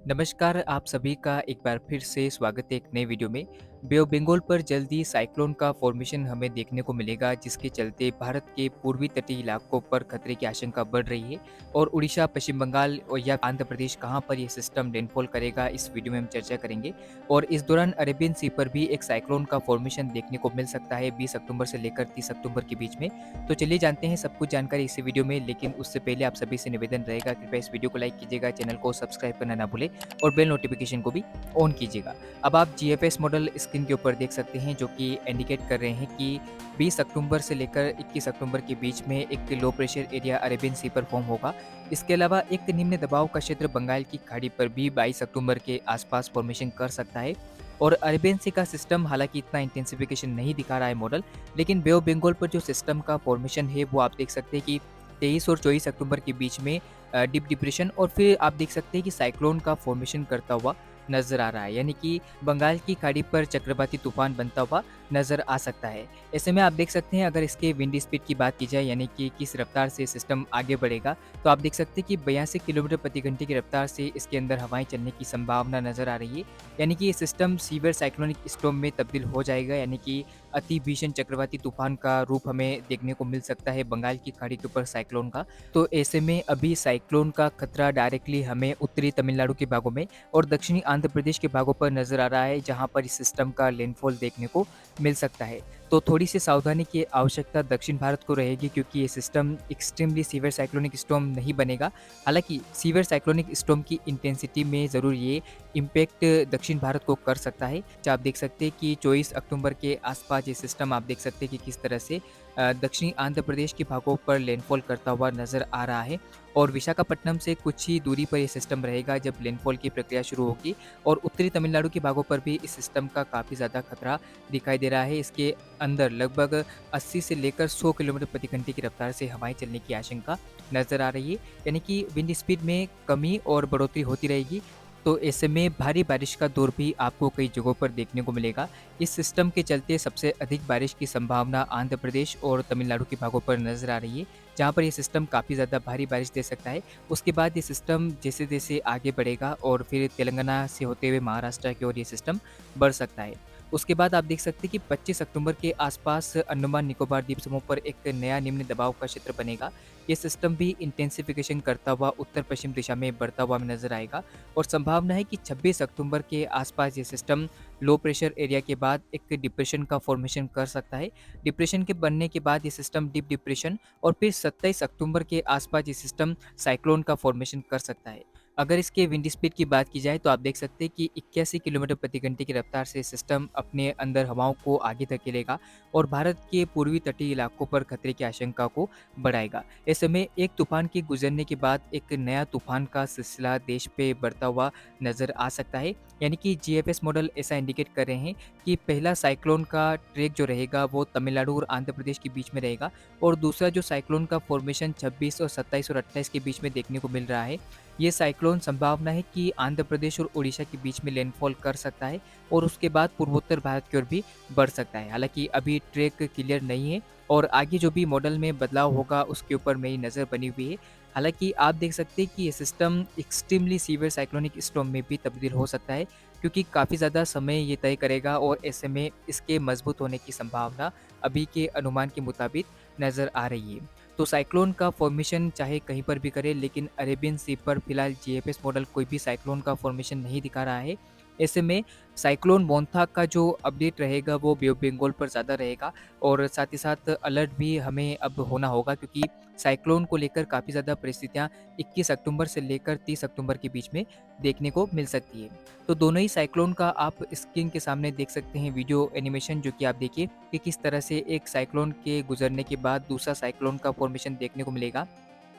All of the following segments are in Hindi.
नमस्कार, आप सभी का एक बार फिर से स्वागत है एक नए वीडियो में। बे ऑफ बंगाल पर जल्दी साइक्लोन का फॉर्मेशन हमें देखने को मिलेगा, जिसके चलते भारत के पूर्वी तटीय इलाकों पर खतरे की आशंका बढ़ रही है। और उड़ीसा, पश्चिम बंगाल और या आंध्र प्रदेश कहाँ पर ये सिस्टम लैंडफॉल करेगा, इस वीडियो में हम चर्चा करेंगे। और इस दौरान अरेबियन सी पर भी एक साइक्लोन का फॉर्मेशन देखने को मिल सकता है 20 अक्टूबर से लेकर 30 अक्टूबर के बीच में। तो चलिए जानते हैं सब कुछ जानकारी इसी वीडियो में, लेकिन उससे पहले आप सभी से निवेदन रहेगा, कृपया इस वीडियो को लाइक कीजिएगा, चैनल को सब्सक्राइब करना ना भूलें और बेल नोटिफिकेशन को भी ऑन कीजिएगा। अब आप जीएफएस मॉडल स्क्रीन के ऊपर देख सकते हैं, जो कि इंडिकेट कर रहे हैं कि 20 अक्टूबर से लेकर 21 अक्टूबर के बीच में एक लो प्रेशर एरिया अरेबियन सी पर फॉर्म होगा। इसके अलावा एक निम्न दबाव का क्षेत्र बंगाल की खाड़ी पर भी 22 अक्टूबर के आसपास फॉर्मेशन कर सकता है। और अरेबियन सी का सिस्टम हालांकि इतना इंटेंसिफिकेशन नहीं दिखा रहा है मॉडल, लेकिन बे ऑफ बंगाल पर जो सिस्टम का फॉर्मेशन है वो आप देख सकते हैं कि 23 और 24 अक्टूबर के बीच में डीप डिप्रेशन और फिर आप देख सकते हैं कि साइक्लोन का फॉर्मेशन करता हुआ नजर आ रहा है, यानी कि बंगाल की खाड़ी पर चक्रवाती तूफान बनता हुआ नजर आ सकता है। ऐसे में आप देख सकते हैं, अगर इसके विंड स्पीड की बात की जाए, यानी कि किस रफ्तार से सिस्टम आगे बढ़ेगा, तो आप देख सकते हैं कि 82 किलोमीटर प्रति घंटे की रफ्तार से इसके अंदर हवाएं चलने की संभावना नजर आ रही है। यानी कि ये सिस्टम सीवियर साइक्लोनिक स्टॉर्म में तब्दील हो जाएगा, यानी कि अति भीषण चक्रवाती तूफान का रूप हमें देखने को मिल सकता है बंगाल की खाड़ी के ऊपर साइक्लोन का। तो ऐसे में अभी साइक्लोन का खतरा डायरेक्टली हमें उत्तरी तमिलनाडु के भागों में और दक्षिणी आंध्र प्रदेश के भागों पर नजर आ रहा है, जहां पर इस सिस्टम का लैंडफॉल देखने को मिल सकता है। तो थोड़ी सी सावधानी की आवश्यकता दक्षिण भारत को रहेगी, क्योंकि ये system extremely severe cyclonic storm नहीं बनेगा। हालांकि सीवियर साइक्लोनिक स्टॉर्म की इंटेंसिटी में ज़रूर ये इम्पैक्ट दक्षिण भारत को कर सकता है। जो आप देख सकते हैं कि 24 अक्टूबर के आसपास ये सिस्टम आप देख सकते हैं कि किस तरह से दक्षिणी आंध्र प्रदेश के भागों पर लैंडफॉल करता हुआ नजर आ रहा है। और विशाखापट्टनम से कुछ ही दूरी पर यह सिस्टम रहेगा जब लैंडफॉल की प्रक्रिया शुरू होगी। और उत्तरी तमिलनाडु के भागों पर भी इस सिस्टम का काफ़ी ज़्यादा खतरा दिखाई दे रहा है। इसके अंदर लगभग 80 से लेकर 100 किलोमीटर प्रति घंटे की रफ्तार से हवाएं चलने की आशंका नजर आ रही है, यानी कि विंड स्पीड में कमी और बढ़ोतरी होती रहेगी। तो ऐसे में भारी बारिश का दौर भी आपको कई जगहों पर देखने को मिलेगा। इस सिस्टम के चलते सबसे अधिक बारिश की संभावना आंध्र प्रदेश और तमिलनाडु के भागों पर नजर आ रही है, जहाँ पर ये सिस्टम काफ़ी ज़्यादा भारी बारिश दे सकता है। उसके बाद ये सिस्टम जैसे जैसे आगे बढ़ेगा और फिर तेलंगाना से होते हुए महाराष्ट्र की ओर ये सिस्टम बढ़ सकता है। उसके बाद आप देख सकते हैं कि 25 अक्टूबर के आसपास अंडमान निकोबार द्वीप समूह पर एक नया निम्न दबाव का क्षेत्र बनेगा। ये सिस्टम भी इंटेंसिफिकेशन करता हुआ उत्तर पश्चिम दिशा में बढ़ता हुआ नजर आएगा। और संभावना है कि 26 अक्टूबर के आसपास ये सिस्टम लो प्रेशर एरिया के बाद एक डिप्रेशन का फॉर्मेशन कर सकता है। डिप्रेशन के बनने के बाद ये सिस्टम डीप डिप्रेशन और फिर 27 अक्टूबर के आसपास ये सिस्टम साइक्लोन का फॉर्मेशन कर सकता है। अगर इसके विंड स्पीड की बात की जाए, तो आप देख सकते हैं कि 81 किलोमीटर प्रति घंटे की रफ्तार से सिस्टम अपने अंदर हवाओं को आगे धकेलेगा और भारत के पूर्वी तटीय इलाकों पर खतरे की आशंका को बढ़ाएगा। ऐसे में एक तूफान के गुजरने के बाद एक नया तूफान का सिलसिला देश पे बढ़ता हुआ नजर आ सकता है। यानी कि जीएफएस मॉडल ऐसा इंडिकेट कर रहे हैं कि पहला साइक्लोन का ट्रैक जो रहेगा वो तमिलनाडु और आंध्र प्रदेश के बीच में रहेगा। और दूसरा जो साइक्लोन का फॉर्मेशन 26 और 27 और 28 के बीच में देखने को मिल रहा है, ये साइक्लोन संभावना है कि आंध्र प्रदेश और उड़ीसा के बीच में लैंडफॉल कर सकता है और उसके बाद पूर्वोत्तर भारत की ओर भी बढ़ सकता है। हालांकि अभी ट्रैक क्लियर नहीं है और आगे जो भी मॉडल में बदलाव होगा उसके ऊपर मेरी नज़र बनी हुई है। हालांकि आप देख सकते हैं कि ये system extremely severe cyclonic storm में भी तब्दील हो सकता है, क्योंकि काफ़ी ज़्यादा समय ये तय करेगा और ऐसे में इसके मजबूत होने की संभावना अभी के अनुमान के मुताबिक नज़र आ रही है। तो साइक्लोन का फॉर्मेशन चाहे कहीं पर भी करे, लेकिन अरेबियन सी पर फिलहाल जीएफएस मॉडल कोई भी साइक्लोन का फॉर्मेशन नहीं दिखा रहा है। ऐसे में साइक्लोन मोंथा का जो अपडेट रहेगा वो बे ऑफ बंगाल पर ज़्यादा रहेगा और साथ ही साथ अलर्ट भी हमें अब होना होगा, क्योंकि साइक्लोन को लेकर काफ़ी ज़्यादा परिस्थितियाँ 21 अक्टूबर से लेकर 30 अक्टूबर के बीच में देखने को मिल सकती है। तो दोनों ही साइक्लोन का आप स्क्रीन के सामने देख सकते हैं वीडियो एनिमेशन, जो कि आप देखिए कि किस तरह से एक साइक्लोन के गुजरने के बाद दूसरा साइक्लोन का फॉर्मेशन देखने को मिलेगा।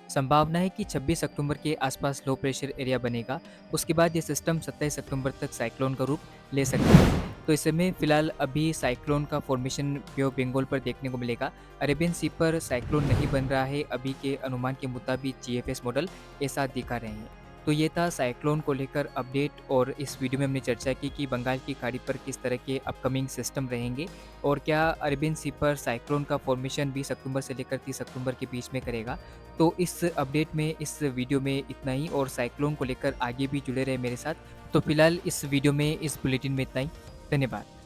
संभावना है कि 26 अक्टूबर के आसपास लो प्रेशर एरिया बनेगा। उसके बाद ये सिस्टम 27 अक्टूबर तक साइक्लोन का रूप ले सकता है। तो इस समय फिलहाल अभी साइक्लोन का फॉर्मेशन बे ऑफ बंगाल पर देखने को मिलेगा। अरेबियन सी पर साइक्लोन नहीं बन रहा है, अभी के अनुमान के मुताबिक जीएफएस मॉडल ऐसा दिखा रहे हैं। तो ये था साइक्लोन को लेकर अपडेट और इस वीडियो में हमने चर्चा की कि बंगाल की खाड़ी पर किस तरह के अपकमिंग सिस्टम रहेंगे और क्या अरेबियन सी पर साइक्लोन का फॉर्मेशन 20 अक्टूबर से लेकर 30 अक्टूबर के बीच में करेगा। तो इस अपडेट में, इस वीडियो में इतना ही और साइक्लोन को लेकर आगे भी जुड़े रहे मेरे साथ। तो फिलहाल इस वीडियो में, इस बुलेटिन में इतना ही। धन्यवाद।